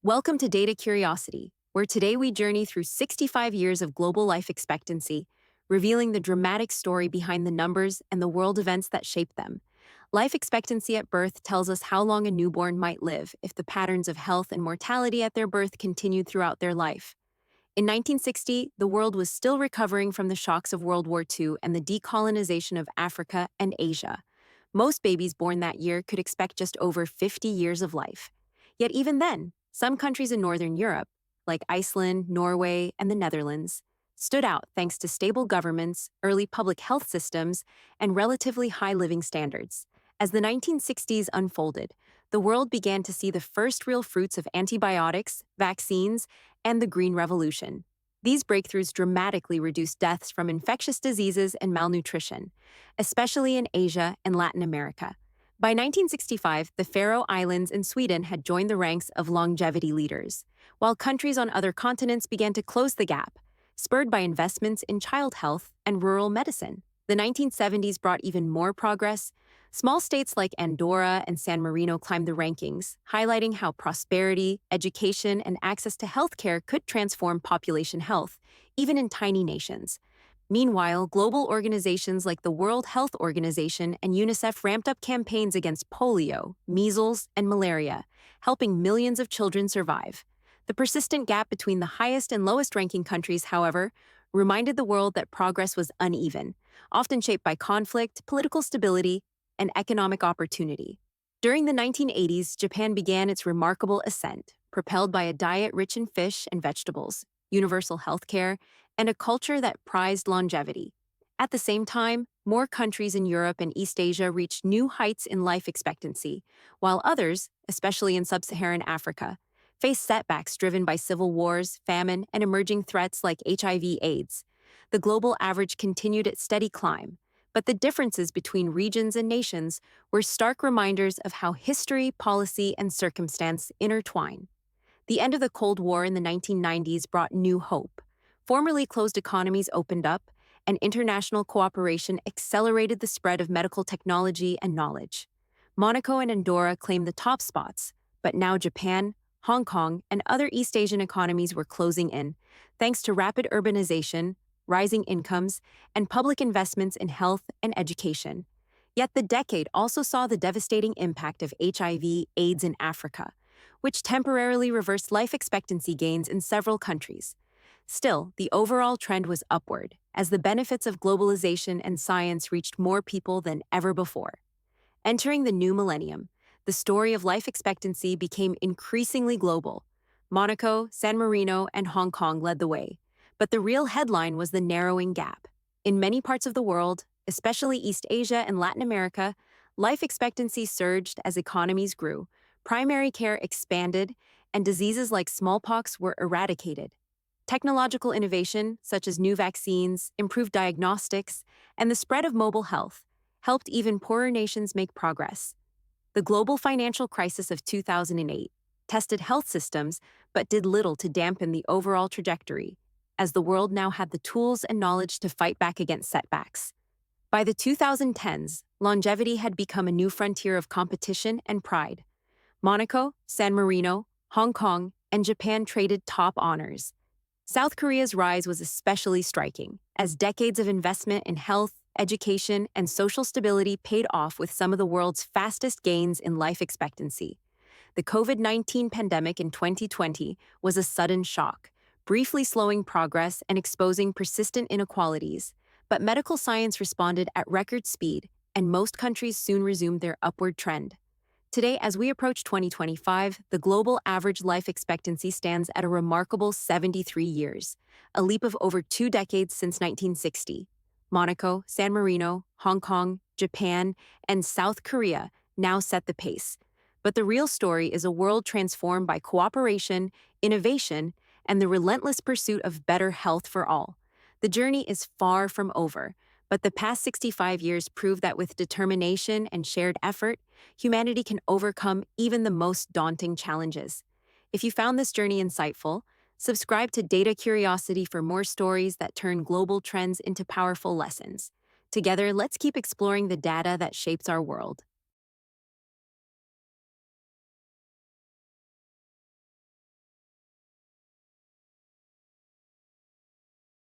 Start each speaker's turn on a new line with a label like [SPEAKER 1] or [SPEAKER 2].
[SPEAKER 1] Welcome to Data Curiosity, where today we journey through 65 years of global life expectancy, revealing the dramatic story behind the numbers and the world events that shape them. Life expectancy at birth tells us how long a newborn might live if the patterns of health and mortality at their birth continued throughout their life. In 1960, the world was still recovering from the shocks of World War II and the decolonization of Africa and Asia. Most babies born that year could expect just over 50 years of life. Yet even then, some countries in Northern Europe, like Iceland, Norway, and the Netherlands, stood out thanks to stable governments, early public health systems, and relatively high living standards. As the 1960s unfolded, the world began to see the first real fruits of antibiotics, vaccines, and the Green Revolution. These breakthroughs dramatically reduced deaths from infectious diseases and malnutrition, especially in Asia and Latin America. By 1965, the Faroe Islands and Sweden had joined the ranks of longevity leaders, while countries on other continents began to close the gap, spurred by investments in child health and rural medicine. The 1970s brought even more progress. Small states like Andorra and San Marino climbed the rankings, highlighting how prosperity, education, and access to healthcare could transform population health, even in tiny nations. Meanwhile, global organizations like the World Health Organization and UNICEF ramped up campaigns against polio, measles, and malaria, helping millions of children survive. The persistent gap between the highest and lowest ranking countries, however, reminded the world that progress was uneven, often shaped by conflict, political stability, and economic opportunity. During the 1980s, Japan began its remarkable ascent, propelled by a diet rich in fish and vegetables, universal healthcare, and a culture that prized longevity. At the same time, more countries in Europe and East Asia reached new heights in life expectancy, while others, especially in sub-Saharan Africa, faced setbacks driven by civil wars, famine, and emerging threats like HIV/AIDS. The global average continued its steady climb, but the differences between regions and nations were stark reminders of how history, policy, and circumstance intertwine. The end of the Cold War in the 1990s brought new hope. Formerly closed economies opened up, and international cooperation accelerated the spread of medical technology and knowledge. Monaco and Andorra claimed the top spots, but now Japan, Hong Kong, and other East Asian economies were closing in, thanks to rapid urbanization, rising incomes, and public investments in health and education. Yet the decade also saw the devastating impact of HIV/AIDS in Africa, which temporarily reversed life expectancy gains in several countries. Still, the overall trend was upward, as the benefits of globalization and science reached more people than ever before. Entering the new millennium, the story of life expectancy became increasingly global. Monaco, San Marino, and Hong Kong led the way, but the real headline was the narrowing gap. In many parts of the world, especially East Asia and Latin America, life expectancy surged as economies grew, primary care expanded, and diseases like smallpox were eradicated. Technological innovation, such as new vaccines, improved diagnostics, and the spread of mobile health, helped even poorer nations make progress. The global financial crisis of 2008 tested health systems but did little to dampen the overall trajectory, as the world now had the tools and knowledge to fight back against setbacks. By the 2010s, longevity had become a new frontier of competition and pride. Monaco, San Marino, Hong Kong, and Japan traded top honors. South Korea's rise was especially striking, as decades of investment in health, education, and social stability paid off with some of the world's fastest gains in life expectancy. The COVID-19 pandemic in 2020 was a sudden shock, briefly slowing progress and exposing persistent inequalities, but medical science responded at record speed, and most countries soon resumed their upward trend. Today, as we approach 2025, the global average life expectancy stands at a remarkable 73 years, a leap of over 2 decades since 1960. Monaco, San Marino, Hong Kong, Japan, and South Korea now set the pace. But the real story is a world transformed by cooperation, innovation, and the relentless pursuit of better health for all. The journey is far from over, but the past 65 years prove that with determination and shared effort, humanity can overcome even the most daunting challenges. If you found this journey insightful, subscribe to Data Curiosity for more stories that turn global trends into powerful lessons. Together, let's keep exploring the data that shapes our world.